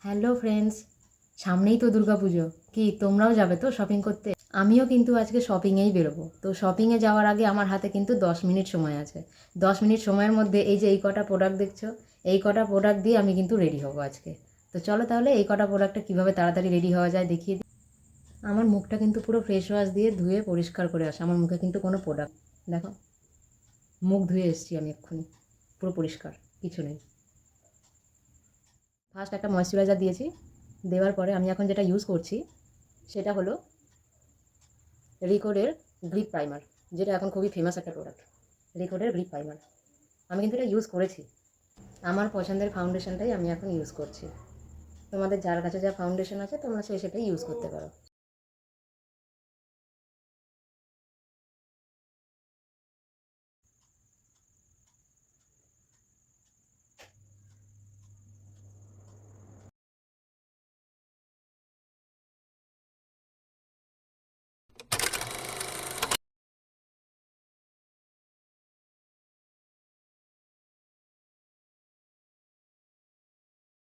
Hello friends, সামনেই তো দুর্গাপুজো। কি তোমরাও যাবে তো শপিং করতে? আমিও কিন্তু আজকে শপিংয়েই বেরোবো। তো শপিংয়ে যাওয়ার আগে আমার হাতে কিন্তু 10 মিনিট সময় আছে। 10 মিনিট সময়ের মধ্যে এই যে এই কটা প্রোডাক্ট দেখছো, এই কটা প্রোডাক্ট দিয়ে আমি কিন্তু রেডি হবো আজকে। তো চলো তাহলে এই কটা প্রোডাক্টটা কীভাবে তাড়াতাড়ি রেডি হওয়া যায় দেখিয়ে দিই। আমার মুখটা কিন্তু পুরো ফেস ওয়াশ দিয়ে ধুয়ে পরিষ্কার করে আসে। আমার মুখে কিন্তু কোনো প্রোডাক্ট, দেখো মুখ ধুয়ে এসেছি আমি এক্ষুনি, পুরো পরিষ্কার, কিছু নেই। ফার্স্ট একটা ময়েশ্চারাইজার দিয়েছি, দেওয়ার পরে আমি এখন যেটা ইউজ করছি সেটা হলো রিকোডের গ্রিপ প্রাইমার, যেটা এখন খুবই ফেমাস একটা প্রোডাক্ট। রিকোডের গ্রিপ প্রাইমার আমি কিন্তু এটা ইউজ করেছি। আমার পছন্দের ফাউন্ডেশনটাই আমি এখন ইউজ করছি। তোমাদের যার কাছে যা ফাউন্ডেশন আছে তোমরা সেটাই ইউজ করতে পারো।